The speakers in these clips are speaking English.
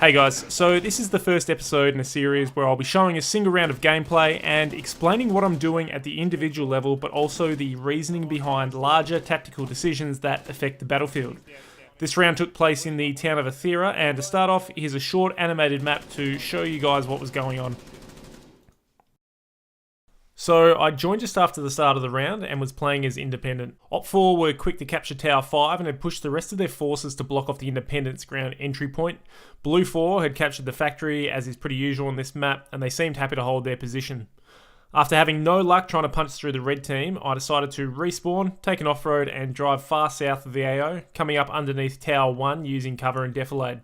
Hey guys, so this is the first episode in a series where I'll be showing a single round of gameplay and explaining what I'm doing at the individual level, but also the reasoning behind larger tactical decisions that affect the battlefield. This round took place in the town of Athera, and to start off, here's a short animated map to show you guys what was going on. So I joined just after the start of the round and was playing as independent. Op 4 were quick to capture Tower 5 and had pushed the rest of their forces to block off the independents' ground entry point. Blue 4 had captured the factory, as is pretty usual on this map, and they seemed happy to hold their position. After having no luck trying to punch through the red team, I decided to respawn, take an off-road and drive far south of the AO, coming up underneath Tower 1 using cover and defilade.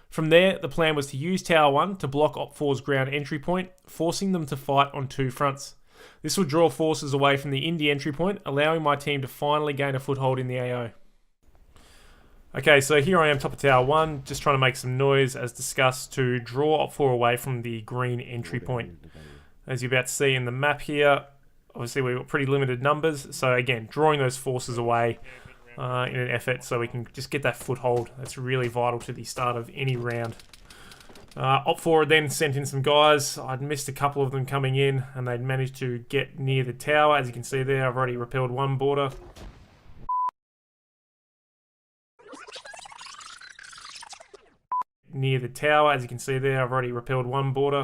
From there, the plan was to use Tower 1 to block Op 4's ground entry point, forcing them to fight on two fronts. This would draw forces away from the Indy entry point, allowing my team to finally gain a foothold in the AO. Okay, so here I am top of Tower 1, just trying to make some noise, as discussed, to draw Op 4 away from the green entry point. As you're about to see in the map here, obviously we've got pretty limited numbers, so again, drawing those forces away in an effort so we can just get that foothold. That's really vital to the start of any round. Op 4 had then sent in some guys. I'd missed a couple of them coming in, and they'd managed to get near the tower. As you can see there, I've already repelled one border. Near the tower, as you can see there, I've already repelled one border.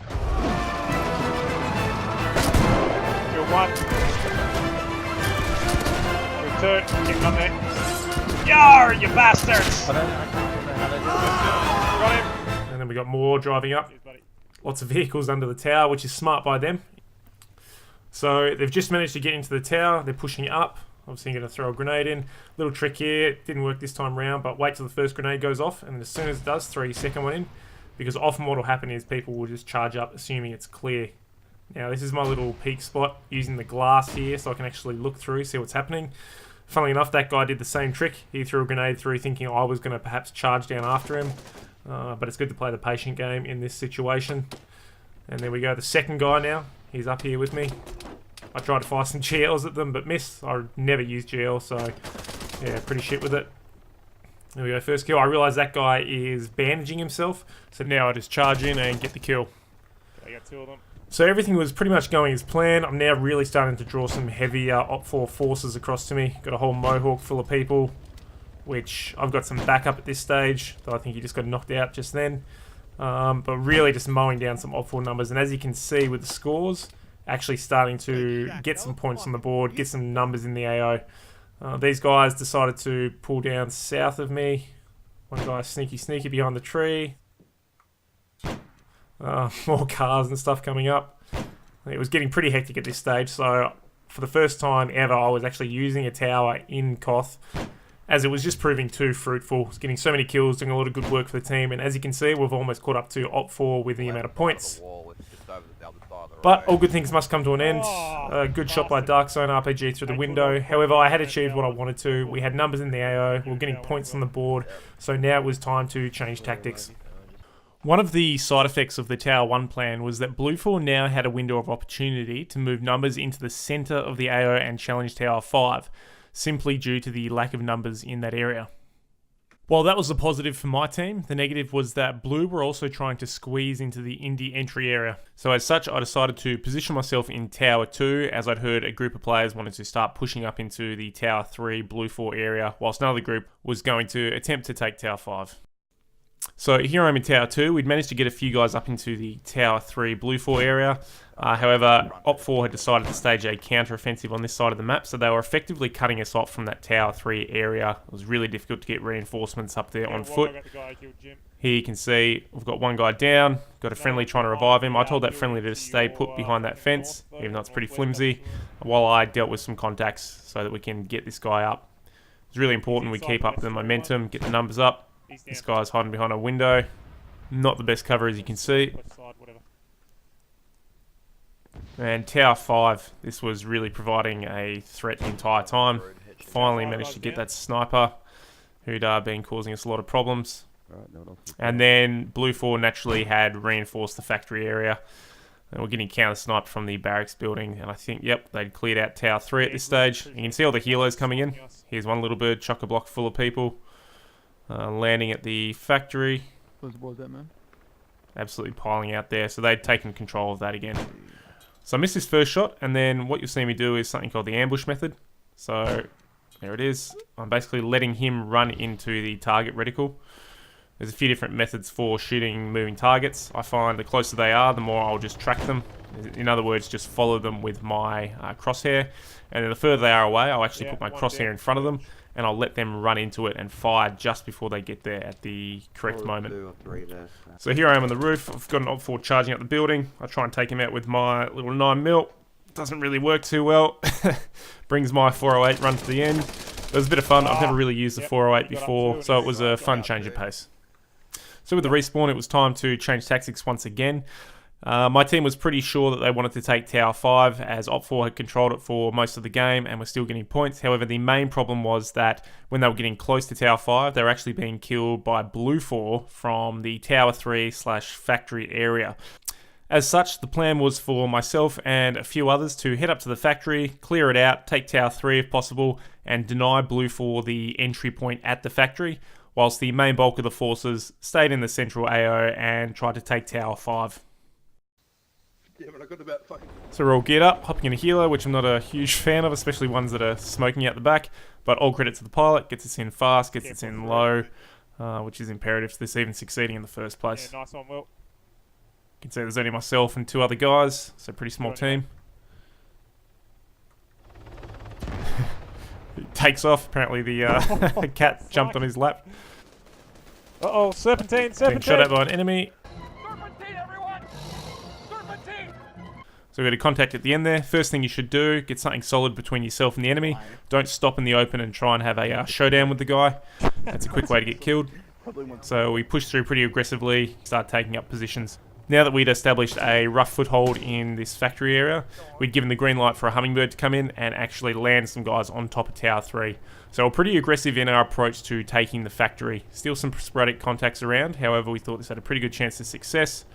Kill one. Kill two. Keep on there. Yar, you bastards! I can't remember how they do it. Got him. And then we got more driving up. Cheers, buddy. Lots of vehicles under the tower, which is smart by them. So they've just managed to get into the tower. They're pushing up. Obviously I'm going to throw a grenade in. Little trick here. It didn't work this time round, but wait till the first grenade goes off, and as soon as it does, throw your second one in. Because often what will happen is people will just charge up assuming it's clear. Now this is my little peak spot, using the glass here so I can actually look through, see what's happening. Funnily enough, that guy did the same trick. He threw a grenade through thinking I was going to perhaps charge down after him. But it's good to play the patient game in this situation. And there we go, the second guy now. He's up here with me. I tried to fire some GLs at them, but missed. I never use GL, so yeah, pretty shit with it. There we go, first kill. I realise that guy is bandaging himself, so now I just charge in and get the kill. I got two of them. So everything was pretty much going as planned. I'm now really starting to draw some heavier Op 4 forces across to me. Got a whole mohawk full of people, which I've got some backup at this stage, though I think he just got knocked out just then. But really just mowing down some Op 4 numbers. And as you can see with the scores, actually starting to get some points on the board, get some numbers in the AO. These guys decided to pull down south of me. One guy sneaky behind the tree. More cars and stuff coming up. It was getting pretty hectic at this stage, so for the first time ever I was actually using a tower in KOTH, as it was just proving too fruitful. I was getting so many kills, doing a lot of good work for the team, and as you can see we've almost caught up to Op 4 with the amount of points. But all good things must come to an end. A good shot by Dark Zone RPG through the window. However, I had achieved what I wanted to. We had numbers in the AO, we were getting points on the board, so now it was time to change tactics. One of the side effects of the Tower 1 plan was that Blue 4 now had a window of opportunity to move numbers into the centre of the AO and challenge Tower 5, simply due to the lack of numbers in that area. While that was a positive for my team, the negative was that Blue were also trying to squeeze into the Indy entry area. So as such, I decided to position myself in Tower 2, as I'd heard a group of players wanted to start pushing up into the Tower 3 Blue 4 area, whilst another group was going to attempt to take Tower 5. So here I'm in Tower 2. We'd managed to get a few guys up into the Tower 3 Blue 4 area. However, Op 4 had decided to stage a counter-offensive on this side of the map, so they were effectively cutting us off from that Tower 3 area. It was really difficult to get reinforcements up there on foot. Here you can see we've got one guy down, got a friendly trying to revive him. I told that friendly to stay put behind that fence, even though it's pretty flimsy, while I dealt with some contacts so that we can get this guy up. It's really important we keep up the momentum, get the numbers up. This guy's hiding behind a window. Not the best cover, as you can see. And Tower 5, this was really providing a threat the entire time. Finally managed to get that sniper, who'd been causing us a lot of problems. And then Blue 4 naturally had reinforced the factory area. And we're getting counter-sniped from the barracks building. And I think, yep, they'd cleared out Tower 3 at this stage. You can see all the helos coming in. Here's one little bird, chock-a-block full of people. Landing at the factory. What's that, man? Absolutely piling out there. So they'd taken control of that again. So I missed this first shot. And then what you'll see me do is something called the ambush method. So there it is. I'm basically letting him run into the target reticle. There's a few different methods for shooting moving targets. I find the closer they are, the more I'll just track them. In other words, just follow them with my crosshair. And then the further they are away, I'll actually put my crosshair in front of them, and I'll let them run into it and fire just before they get there at the correct moment. So here I am on the roof. I've got an Op 4 charging up the building. I try and take him out with my little 9mm. Doesn't really work too well. Brings my 408 run to the end. It was a bit of fun. I've never really used the 408 before, so it was a fun change of pace. So with the respawn, it was time to change tactics once again. My team was pretty sure that they wanted to take Tower 5, as Op 4 had controlled it for most of the game and were still getting points. However, the main problem was that when they were getting close to Tower 5, they were actually being killed by Blue 4 from the Tower 3/factory area. As such, the plan was for myself and a few others to head up to the factory, clear it out, take Tower 3 if possible, and deny Blue 4 the entry point at the factory, whilst the main bulk of the forces stayed in the central AO and tried to take Tower 5. Yeah, but I got about fucking... So we're all geared up, hopping in a helo, which I'm not a huge fan of, especially ones that are smoking out the back, but all credit to the pilot, gets us in fast, gets us in low, which is imperative to this even succeeding in the first place. Yeah, nice one, Will. You can see there's only myself and 2 other guys, so pretty small team. He takes off, apparently the cat jumped on his lap. Uh-oh, serpentine, Being serpentine! shot at by an enemy. Serpentine, everyone! Serpentine! So we've got a contact at the end there. First thing you should do, get something solid between yourself and the enemy. Don't stop in the open and try and have a showdown with the guy. That's a quick way to get killed. So we push through pretty aggressively, start taking up positions. Now that we'd established a rough foothold in this factory area, we'd given the green light for a hummingbird to come in and actually land some guys on top of Tower 3. So we're pretty aggressive in our approach to taking the factory. Still some sporadic contacts around, however we thought this had a pretty good chance of success.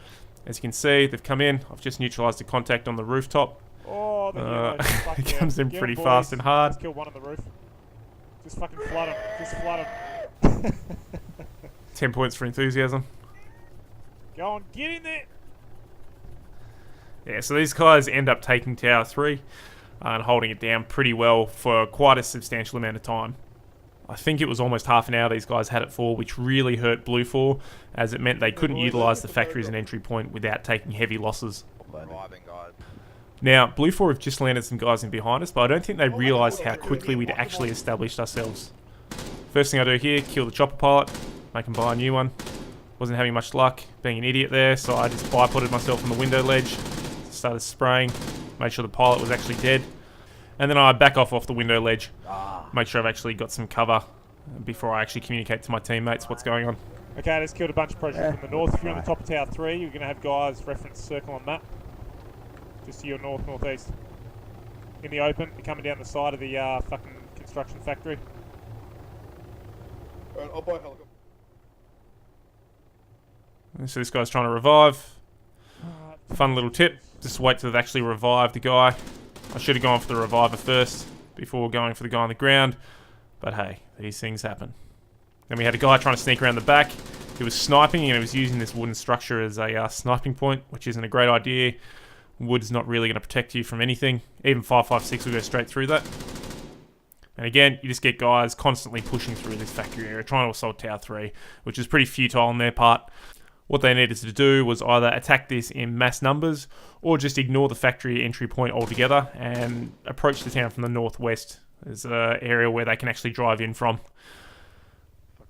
As you can see, they've come in. I've just neutralised the contact on the rooftop. Oh, the It comes in pretty fast and hard. Just kill one on the roof. Just fucking flood him. Just flood him. 10 points for enthusiasm. Go on, get in there! Yeah, so these guys end up taking Tower 3 and holding it down pretty well for quite a substantial amount of time. I think it was almost half an hour these guys had it for, which really hurt Blue 4, as it meant they couldn't utilise the factory as an entry point without taking heavy losses. Now, Blue 4 have just landed some guys in behind us, but I don't think they realised how quickly we'd actually established ourselves. First thing I do here, kill the chopper pilot, make him buy a new one. Wasn't having much luck, being an idiot there, so I just bipoded myself on the window ledge, started spraying, made sure the pilot was actually dead, and then I back off the window ledge, make sure I've actually got some cover before I actually communicate to my teammates what's going on. Okay, I just killed a bunch of projects from the north. If you're on the top of Tower 3, you're going to have guys reference circle on map. Just to your north, northeast. In the open, you're coming down the side of the fucking construction factory. Alright, I'll buy a helicopter. So this guy's trying to revive. Fun little tip, just wait till they've actually revived the guy. I should have gone for the reviver first before going for the guy on the ground, but hey, these things happen. Then we had a guy trying to sneak around the back. He was sniping and he was using this wooden structure as a sniping point, which isn't a great idea. Wood's not really going to protect you from anything. Even 5.56 will go straight through that. And again, you just get guys constantly pushing through this factory area, trying to assault Tower 3, which is pretty futile on their part. What they needed to do was either attack this in mass numbers or just ignore the factory entry point altogether and approach the town from the northwest as an area where they can actually drive in from.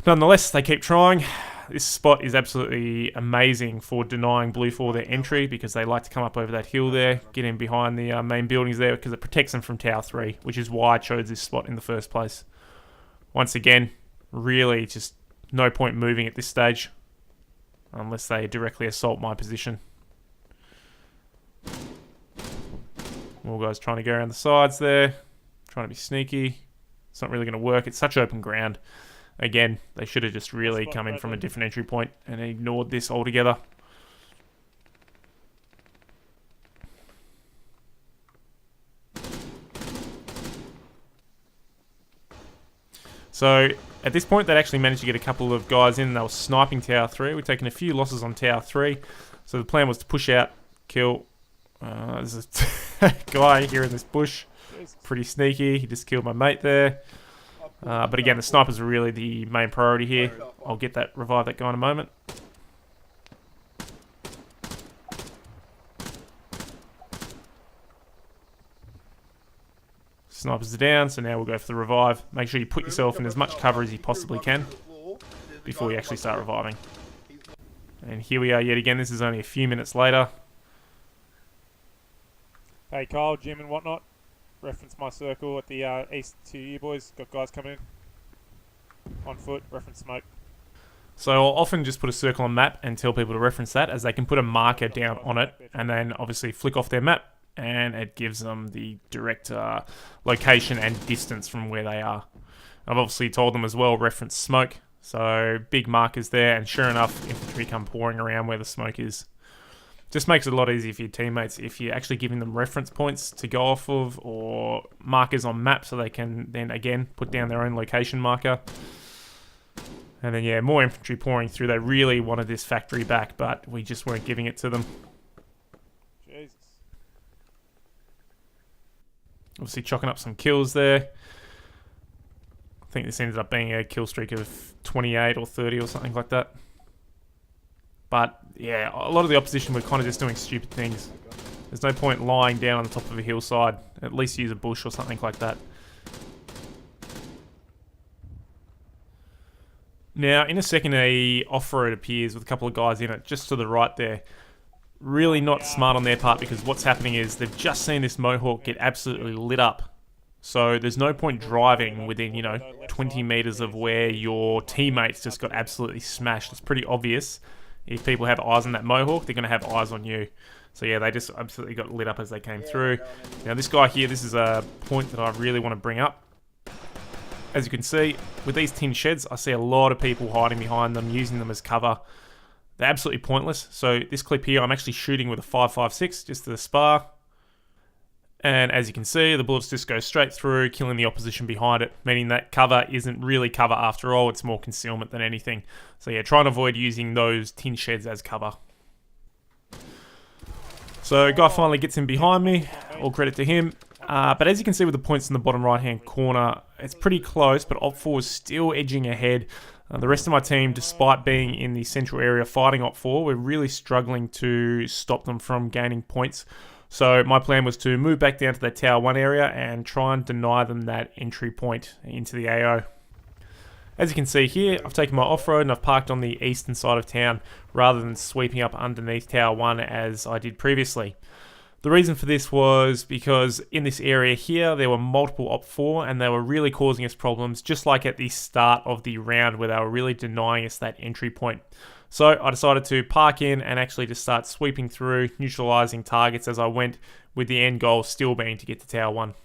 Nonetheless, they keep trying. This spot is absolutely amazing for denying Blue 4 their entry because they like to come up over that hill there, get in behind the main buildings there because it protects them from Tower 3, which is why I chose this spot in the first place. Once again, really just no point moving at this stage unless they directly assault my position. More guys trying to go around the sides there, trying to be sneaky. It's not really going to work. It's such open ground. Again, they should have just really come in from a different entry point and ignored this altogether. So at this point, they'd actually managed to get a couple of guys in. They were sniping Tower 3. We're taking a few losses on Tower 3. So the plan was to push out, kill. There's a guy here in this bush. Pretty sneaky. He just killed my mate there. But again, the snipers are really the main priority here. I'll get that, revive that guy in a moment. Snipers are down, so now we'll go for the revive. Make sure you put yourself in as much cover as you possibly can before you actually start reviving. And here we are yet again. This is only a few minutes later. Hey Kyle, Jim and whatnot. Reference my circle at the east to you boys. Got guys coming in. On foot, reference smoke. So I'll often just put a circle on map and tell people to reference that, as they can put a marker down on it and then obviously flick off their map, and it gives them the direct location and distance from where they are. I've obviously told them as well, reference smoke. So big markers there, and sure enough, infantry come pouring around where the smoke is. Just makes it a lot easier for your teammates if you're actually giving them reference points to go off of, or markers on maps so they can then again put down their own location marker. And then yeah, more infantry pouring through. They really wanted this factory back, but we just weren't giving it to them. Jesus. Obviously chalking up some kills there. I think this ended up being a kill streak of 28 or 30 or something like that. But yeah, a lot of the opposition were kind of just doing stupid things. There's no point lying down on the top of a hillside. At least use a bush or something like that. Now, in a second, a off-road appears with a couple of guys in it, just to the right there. Really not smart on their part, because what's happening is they've just seen this Mohawk get absolutely lit up. So there's no point driving within, 20 meters of where your teammates just got absolutely smashed. It's pretty obvious. If people have eyes on that Mohawk, they're going to have eyes on you. So yeah, they just absolutely got lit up as they came through. Now this guy here, this is a point that I really want to bring up. As you can see, with these tin sheds, I see a lot of people hiding behind them, using them as cover. They're absolutely pointless. So this clip here, I'm actually shooting with a 5.56, just to the spar. And as you can see, the bullets just go straight through, killing the opposition behind it, meaning that cover isn't really cover after all, it's more concealment than anything. So yeah, try and avoid using those tin sheds as cover. So guy finally gets in behind me, all credit to him. But as you can see with the points in the bottom right hand corner, it's pretty close, but Op 4 is still edging ahead. The rest of my team, despite being in the central area fighting Op 4, we're really struggling to stop them from gaining points. So my plan was to move back down to that Tower 1 area and try and deny them that entry point into the AO. As you can see here, I've taken my off-road and I've parked on the eastern side of town rather than sweeping up underneath Tower 1 as I did previously. The reason for this was because in this area here, there were multiple Op 4 and they were really causing us problems, just like at the start of the round where they were really denying us that entry point. So I decided to park in and actually just start sweeping through, neutralizing targets as I went, with the end goal still being to get to Tower 1.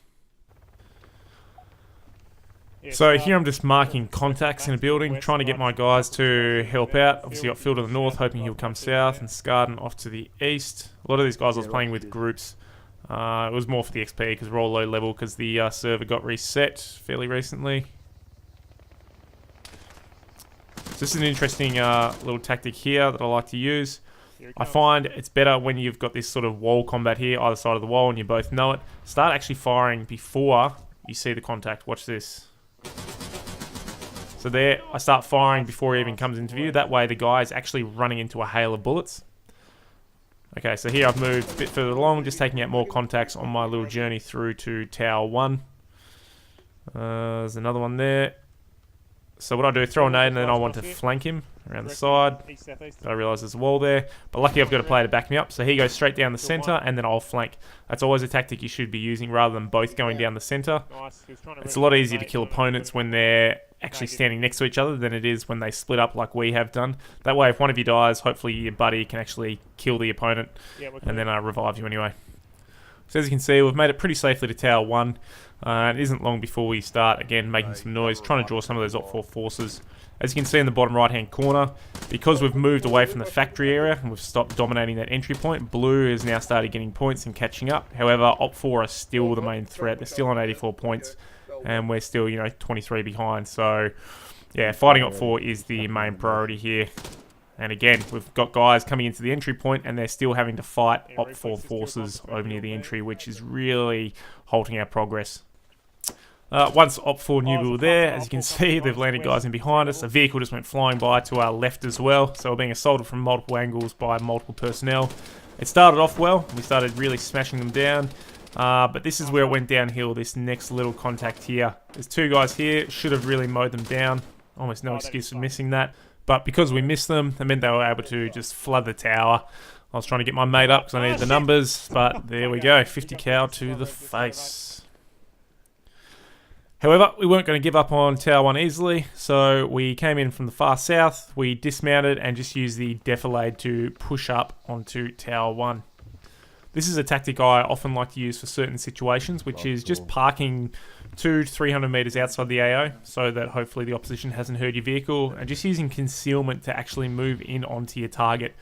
So here I'm just marking contacts in a building, trying to get my guys to help out. Obviously got Phil to the north, hoping he'll come south, and Scarden off to the east. A lot of these guys I was playing with groups. It was more for the XP because we're all low level because the server got reset fairly recently. So this is an interesting little tactic here that I like to use. I find it's better when you've got this sort of wall combat here, either side of the wall, and you both know it. Start actually firing before you see the contact. Watch this. So there, I start firing before he even comes into view. That way the guy is actually running into a hail of bullets. Okay, so here I've moved a bit further along, just taking out more contacts on my little journey through to Tower 1. There's another one there. So what I do, throw a nade, and then I want to flank him around the side. I realise there's a wall there, but lucky I've got a player to back me up. So he goes straight down the centre, and then I'll flank. That's always a tactic you should be using rather than both going down the centre. It's a lot easier to kill opponents when they're actually standing next to each other than it is when they split up like we have done. That way, if one of you dies, hopefully your buddy can actually kill the opponent and then revive you anyway. So as you can see, we've made it pretty safely to Tower 1. It isn't long before we start, again, making some noise, trying to draw some of those Op 4 forces. As you can see in the bottom right-hand corner, because we've moved away from the factory area and we've stopped dominating that entry point, Blue has now started getting points and catching up. However, Op 4 are still the main threat. They're still on 84 points. and we're still, 23 behind. So, yeah, fighting OP4 is the main priority here. And again, we've got guys coming into the entry point, and they're still having to fight OP4 forces over near the entry, which is really halting our progress. Once OP4 knew we were there, as you can see, they've landed guys in behind us. A vehicle just went flying by to our left as well, so we're being assaulted from multiple angles by multiple personnel. It started off well. We started really smashing them down, but this is where it went downhill, this next little contact here. There's 2 guys here, should have really mowed them down. Almost no excuse for missing that. But because we missed them, it meant they were able to just flood the tower. I was trying to get my mate up because I needed the numbers, but there we go, 50 cal to the face. However, we weren't going to give up on Tower 1 easily, so we came in from the far south, we dismounted and just used the defilade to push up onto Tower 1. This is a tactic I often like to use for certain situations, which is just parking 200 to 300 meters outside the AO, so that hopefully the opposition hasn't heard your vehicle, and just using concealment to actually move in onto your target.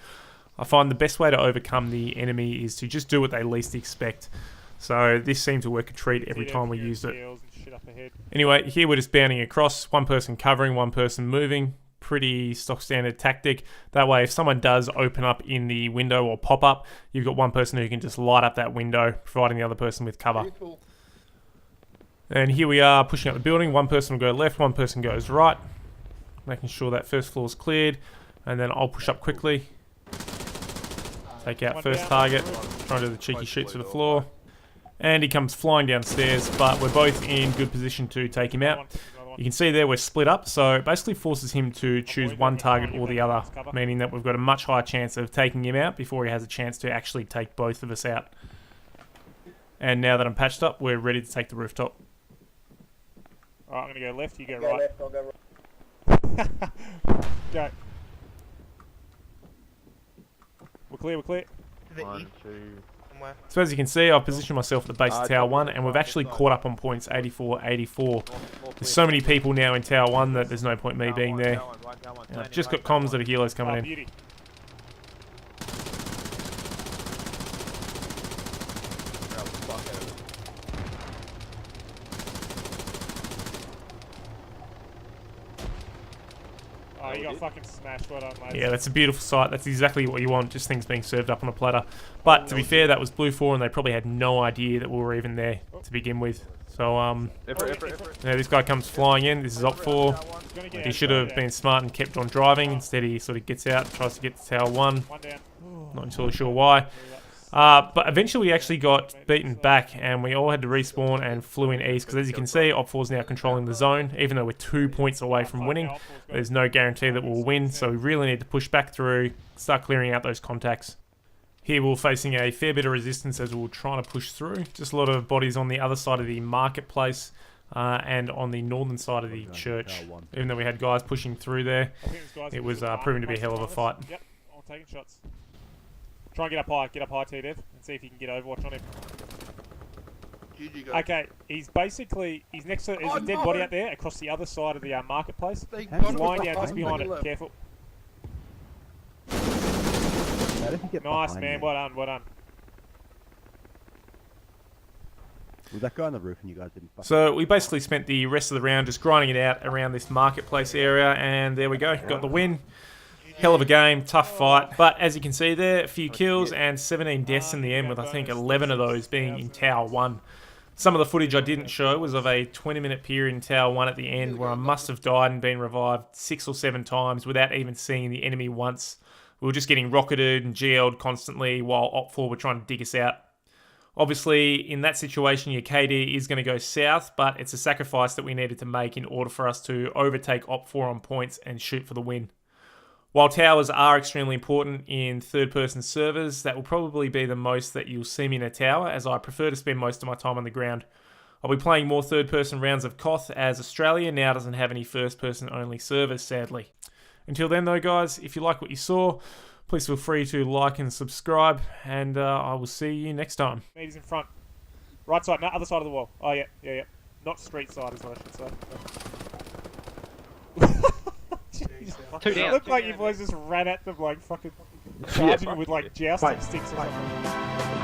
I find the best way to overcome the enemy is to just do what they least expect. So this seemed to work a treat every time we used it. Anyway, here we're just bounding across, one person covering, one person moving. Pretty stock standard tactic. That way, if someone does open up in the window or pop up, you've got one person who can just light up that window, providing the other person with cover. And here we are pushing up the building. One person will go left, one person goes right, making sure that first floor is cleared. And then I'll push up quickly, take out first target, try and do the cheeky shoot to the floor. And he comes flying downstairs, but we're both in good position to take him out. You can see there we're split up, so it basically forces him to choose one target or the other, meaning that we've got a much higher chance of taking him out before he has a chance to actually take both of us out. And now that I'm patched up, we're ready to take the rooftop. Alright, I'm going to go left, you go Go right. left, I'll go right. Go. We're clear, we're clear. To the 1, east 2. somewhere. So as you can see, I've positioned myself at the base of Tower 1, and we've actually caught up on points 84, 84. There's so many people now in Tower 1 that there's no point me being there. I've just got comms that a helo's coming in. Beauty. Oh, you got fucking smashed. Well done, mate. Yeah, that's a beautiful sight. That's exactly what you want, just things being served up on a platter. But to be fair, that was Blue 4, and they probably had no idea that we were even there to begin with. So, yeah, this guy comes flying in. This is OP4. He should have been smart and kept on driving. Instead, he sort of gets out, tries to get to Tower 1. One down. Not entirely sure why. But eventually we actually got beaten back, and we all had to respawn and flew in east, because as you can see, OP4 is now controlling the zone. Even though we're 2 points away from winning, there's no guarantee that we'll win, so we really need to push back through, start clearing out those contacts. Here we're facing a fair bit of resistance as we're trying to push through. Just a lot of bodies on the other side of the marketplace and on the northern side of the church. Even though we had guys pushing through there, it was proving to be a hell of a fight. Yep, I'm taking shots. Try and get up high, T-Dev, and see if you can get Overwatch on him. GG go. Okay, he's next to, there's a dead body out there across the other side of the marketplace. They He's lying down just behind it, careful. Nice, man, well done, well done. Was that guy on the roof and you guys didn't fuck? So we basically spent the rest of the round just grinding it out around this marketplace area, and there we go, got the win. Hell of a game, tough fight, but as you can see there, a few kills and 17 deaths in the end, with I think 11 of those being in Tower 1. Some of the footage I didn't show was of a 20-minute period in Tower 1 at the end where I must have died and been revived 6 or 7 times without even seeing the enemy once. We were just getting rocketed and GL'd constantly while OP4 were trying to dig us out. Obviously, in that situation, your KD is going to go south, but it's a sacrifice that we needed to make in order for us to overtake OP4 on points and shoot for the win. While towers are extremely important in third-person servers, that will probably be the most that you'll see me in a tower, as I prefer to spend most of my time on the ground. I'll be playing more third-person rounds of KOTH, as Australia now doesn't have any first-person only servers, sadly. Until then though, guys, if you like what you saw, please feel free to like and subscribe, and I will see you next time. He's in front. Right side, no, other side of the wall. Oh, yeah. Not street side is what I should say. Two down. It looked like you boys just ran at them like fucking charging with like jousting sticks or something.